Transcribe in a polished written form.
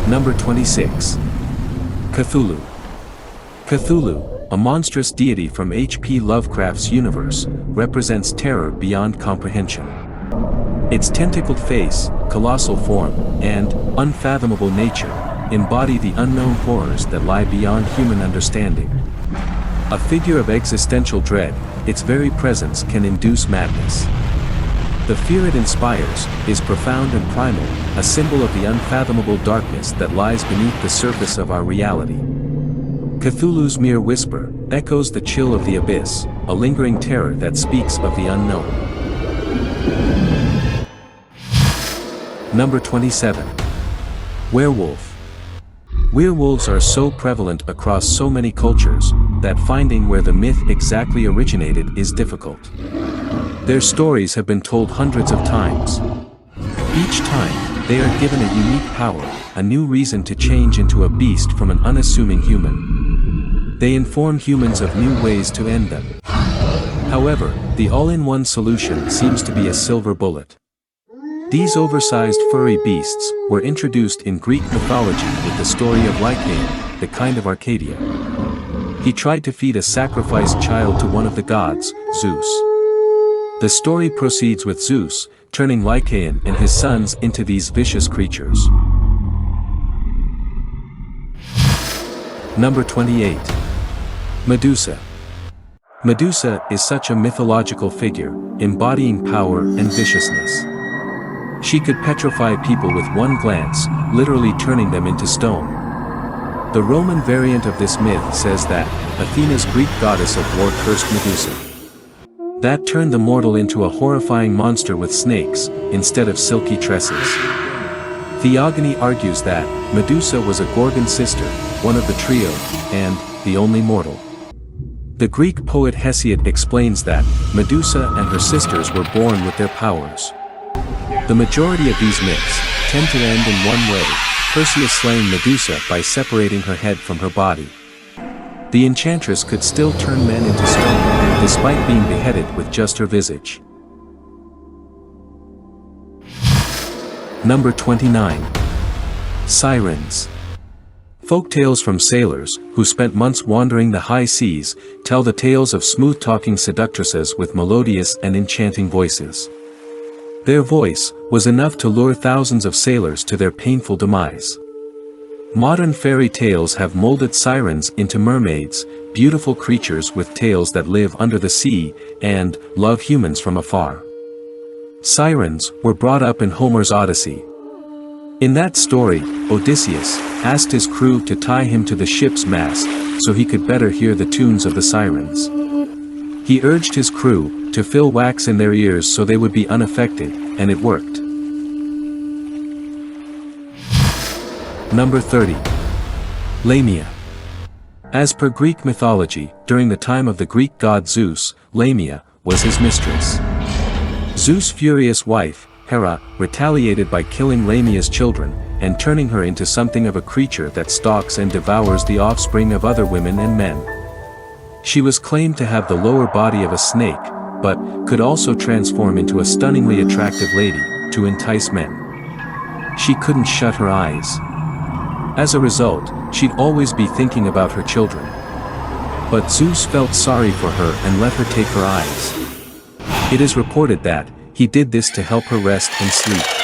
Number 26. Cthulhu. Cthulhu, a monstrous deity from H.P. Lovecraft's universe, represents terror beyond comprehension. Its tentacled face, colossal form, and unfathomable nature embody the unknown horrors that lie beyond human understanding. A figure of existential dread, its very presence can induce madness. The fear it inspires is profound and primal, a symbol of the unfathomable darkness that lies beneath the surface of our reality. Cthulhu's mere whisper echoes the chill of the abyss, a lingering terror that speaks of the unknown. Number 27. Werewolf. Werewolves are so prevalent across so many cultures that finding where the myth exactly originated is difficult. Their stories have been told hundreds of times. Each time, they are given a unique power, a new reason to change into a beast from an unassuming human. They inform humans of new ways to end them. However, the all-in-one solution seems to be a silver bullet. These oversized furry beasts were introduced in Greek mythology with the story of Lycaon, the kind of Arcadia. He tried to feed a sacrificed child to one of the gods, Zeus. The story proceeds with Zeus turning Lycaon and his sons into these vicious creatures. Number 28. Medusa. Medusa is such a mythological figure, embodying power and viciousness. She could petrify people with one glance, literally turning them into stone. The Roman variant of this myth says that Athena's Greek goddess of war cursed Medusa. That turned the mortal into a horrifying monster with snakes, instead of silky tresses. Theogony argues that Medusa was a Gorgon sister, one of the trio, and the only mortal. The Greek poet Hesiod explains that Medusa and her sisters were born with their powers. The majority of these myths tend to end in one way, Perseus slaying Medusa by separating her head from her body. The enchantress could still turn men into stone, despite being beheaded with just her visage. Number 29. Sirens. Folktales from sailors, who spent months wandering the high seas, tell the tales of smooth-talking seductresses with melodious and enchanting voices. Their voice was enough to lure thousands of sailors to their painful demise. Modern fairy tales have molded sirens into mermaids, beautiful creatures with tails that live under the sea, and love humans from afar. Sirens were brought up in Homer's Odyssey. In that story, Odysseus asked his crew to tie him to the ship's mast, so he could better hear the tunes of the sirens. He urged his crew to fill wax in their ears so they would be unaffected, and it worked. Number 30. Lamea. As per Greek mythology, during the time of the Greek god Zeus, Lamea was his mistress. Zeus' furious wife, Hera, retaliated by killing Lamea's children, and turning her into something of a creature that stalks and devours the offspring of other women and men. She was claimed to have the lower body of a snake, but could also transform into a stunningly attractive lady, to entice men. She couldn't shut her eyes. As a result, she'd always be thinking about her children. But Zeus felt sorry for her and let her take her eyes. It is reported that he did this to help her rest and sleep.